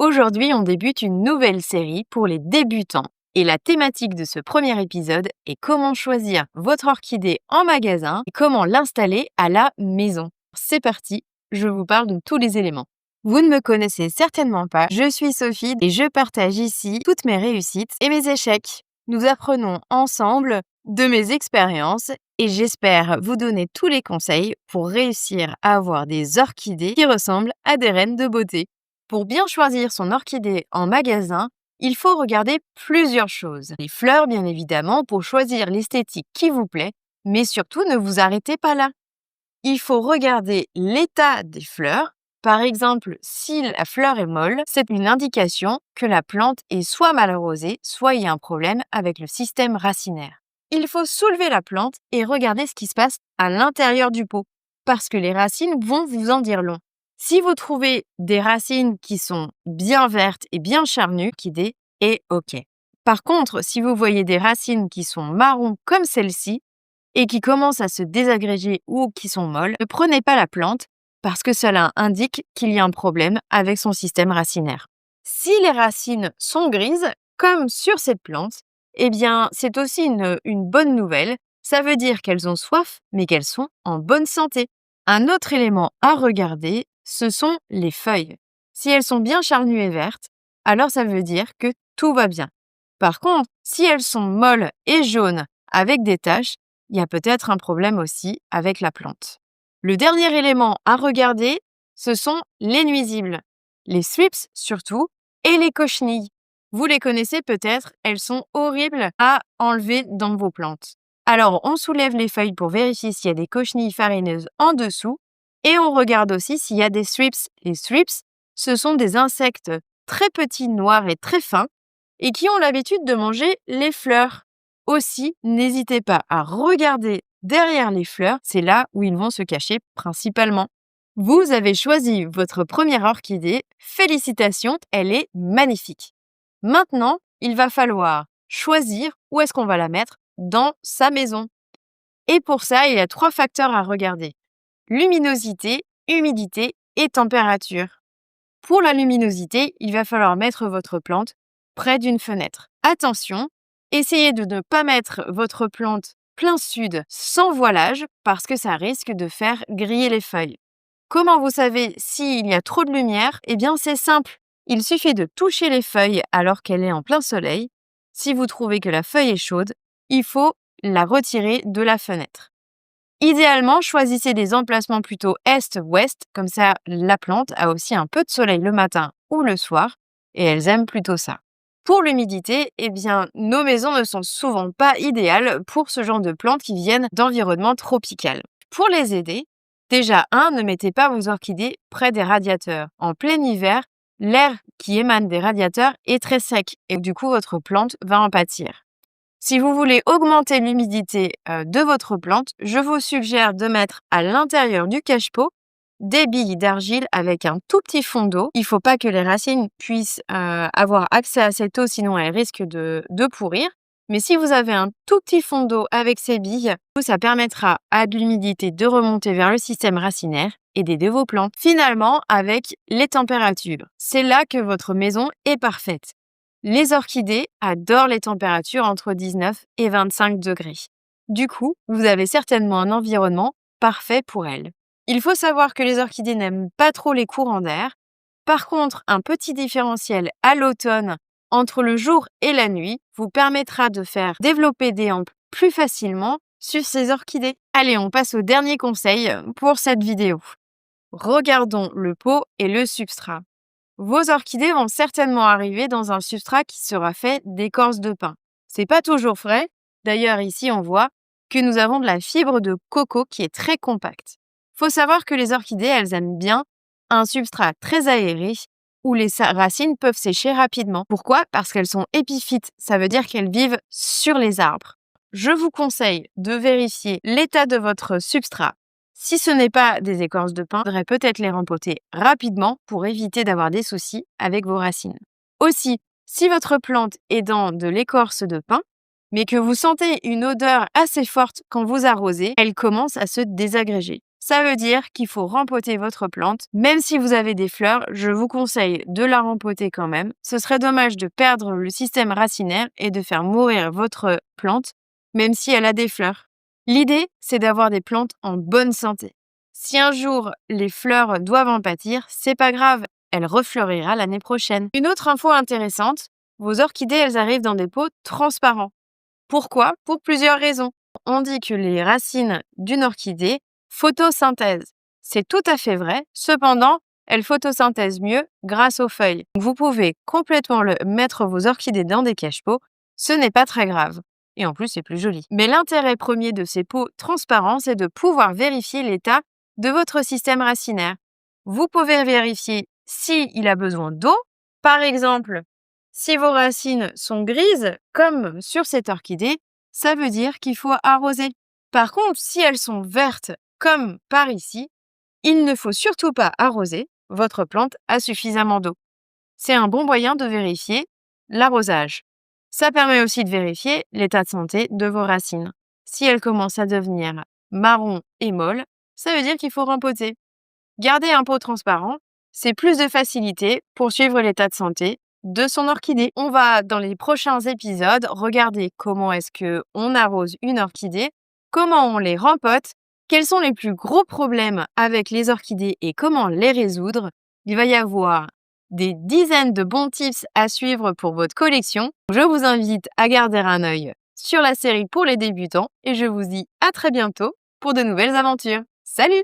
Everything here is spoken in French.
Aujourd'hui, on débute une nouvelle série pour les débutants. Et la thématique de ce premier épisode est comment choisir votre orchidée en magasin et comment l'installer à la maison. C'est parti, je vous parle de tous les éléments. Vous ne me connaissez certainement pas, je suis Sophie et je partage ici toutes mes réussites et mes échecs. Nous apprenons ensemble de mes expériences et j'espère vous donner tous les conseils pour réussir à avoir des orchidées qui ressemblent à des reines de beauté. Pour bien choisir son orchidée en magasin, il faut regarder plusieurs choses. Les fleurs, bien évidemment, pour choisir l'esthétique qui vous plaît, mais surtout ne vous arrêtez pas là. Il faut regarder l'état des fleurs. Par exemple, si la fleur est molle, c'est une indication que la plante est soit mal arrosée, soit il y a un problème avec le système racinaire. Il faut soulever la plante et regarder ce qui se passe à l'intérieur du pot, parce que les racines vont vous en dire long. Si vous trouvez des racines qui sont bien vertes et bien charnues, l'orchidée est OK. Par contre, si vous voyez des racines qui sont marron comme celle-ci et qui commencent à se désagréger ou qui sont molles, ne prenez pas la plante parce que cela indique qu'il y a un problème avec son système racinaire. Si les racines sont grises, comme sur cette plante, eh bien, c'est aussi une bonne nouvelle. Ça veut dire qu'elles ont soif, mais qu'elles sont en bonne santé. Un autre élément à regarder, ce sont les feuilles. Si elles sont bien charnues et vertes, alors ça veut dire que tout va bien. Par contre, si elles sont molles et jaunes avec des taches, il y a peut-être un problème aussi avec la plante. Le dernier élément à regarder, ce sont les nuisibles, les thrips surtout, et les cochenilles. Vous les connaissez peut-être, elles sont horribles à enlever dans vos plantes. Alors, on soulève les feuilles pour vérifier s'il y a des cochenilles farineuses en dessous et on regarde aussi s'il y a des thrips. Les thrips, ce sont des insectes très petits, noirs et très fins et qui ont l'habitude de manger les fleurs. Aussi, n'hésitez pas à regarder derrière les fleurs, c'est là où ils vont se cacher principalement. Vous avez choisi votre première orchidée, félicitations, elle est magnifique. Maintenant, il va falloir choisir où est-ce qu'on va la mettre dans sa maison. Et pour ça, il y a 3 facteurs à regarder. Luminosité, humidité et température. Pour la luminosité, il va falloir mettre votre plante près d'une fenêtre. Attention, essayez de ne pas mettre votre plante plein sud sans voilage parce que ça risque de faire griller les feuilles. Comment vous savez s'il y a trop de lumière? Eh bien, c'est simple. Il suffit de toucher les feuilles alors qu'elle est en plein soleil. Si vous trouvez que la feuille est chaude, il faut la retirer de la fenêtre. Idéalement, choisissez des emplacements plutôt est-ouest, comme ça la plante a aussi un peu de soleil le matin ou le soir, et elles aiment plutôt ça. Pour l'humidité, eh bien, nos maisons ne sont souvent pas idéales pour ce genre de plantes qui viennent d'environnements tropicaux. Pour les aider, déjà, ne mettez pas vos orchidées près des radiateurs. En plein hiver, l'air qui émane des radiateurs est très sec et du coup, votre plante va en pâtir. Si vous voulez augmenter l'humidité de votre plante, je vous suggère de mettre à l'intérieur du cache-pot des billes d'argile avec un tout petit fond d'eau. Il ne faut pas que les racines puissent avoir accès à cette eau, sinon elles risquent de pourrir. Mais si vous avez un tout petit fond d'eau avec ces billes, ça permettra à de l'humidité de remonter vers le système racinaire et d'aider vos plantes. Finalement, avec les températures, c'est là que votre maison est parfaite. Les orchidées adorent les températures entre 19 et 25 degrés. Du coup, vous avez certainement un environnement parfait pour elles. Il faut savoir que les orchidées n'aiment pas trop les courants d'air. Par contre, un petit différentiel à l'automne entre le jour et la nuit vous permettra de faire développer des hampes plus facilement sur ces orchidées. Allez, on passe au dernier conseil pour cette vidéo. Regardons le pot et le substrat. Vos orchidées vont certainement arriver dans un substrat qui sera fait d'écorce de pin. C'est pas toujours frais. D'ailleurs, ici, on voit que nous avons de la fibre de coco qui est très compacte. Faut savoir que les orchidées, elles aiment bien un substrat très aéré où les racines peuvent sécher rapidement. Pourquoi? Parce qu'elles sont épiphytes, ça veut dire qu'elles vivent sur les arbres. Je vous conseille de vérifier l'état de votre substrat. Si ce n'est pas des écorces de pin, il faudrait peut-être les rempoter rapidement pour éviter d'avoir des soucis avec vos racines. Aussi, si votre plante est dans de l'écorce de pin, mais que vous sentez une odeur assez forte quand vous arrosez, elle commence à se désagréger. ça veut dire qu'il faut rempoter votre plante. Même si vous avez des fleurs, je vous conseille de la rempoter quand même. Ce serait dommage de perdre le système racinaire et de faire mourir votre plante, même si elle a des fleurs. L'idée, c'est d'avoir des plantes en bonne santé. Si un jour les fleurs doivent en pâtir, c'est pas grave, elle refleurira l'année prochaine. Une autre info intéressante, vos orchidées, elles arrivent dans des pots transparents. Pourquoi? Pour plusieurs raisons. On dit que les racines d'une orchidée photosynthèsent. C'est tout à fait vrai, cependant, elles photosynthèsent mieux grâce aux feuilles. Vous pouvez complètement mettre vos orchidées dans des cache-pots, ce n'est pas très grave. Et en plus, c'est plus joli. Mais l'intérêt premier de ces pots transparents, c'est de pouvoir vérifier l'état de votre système racinaire. Vous pouvez vérifier s'il a besoin d'eau. Par exemple, si vos racines sont grises, comme sur cette orchidée, ça veut dire qu'il faut arroser. Par contre, si elles sont vertes, comme par ici, il ne faut surtout pas arroser. Votre plante a suffisamment d'eau. C'est un bon moyen de vérifier l'arrosage. Ça permet aussi de vérifier l'état de santé de vos racines. Si elles commencent à devenir marron et molles, ça veut dire qu'il faut rempoter. Garder un pot transparent, c'est plus de facilité pour suivre l'état de santé de son orchidée. On va, dans les prochains épisodes, regarder comment est-ce qu'on arrose une orchidée, comment on les rempote, quels sont les plus gros problèmes avec les orchidées et comment les résoudre. Il va y avoir des dizaines de bons tips à suivre pour votre collection. Je vous invite à garder un œil sur la série pour les débutants et je vous dis à très bientôt pour de nouvelles aventures. Salut!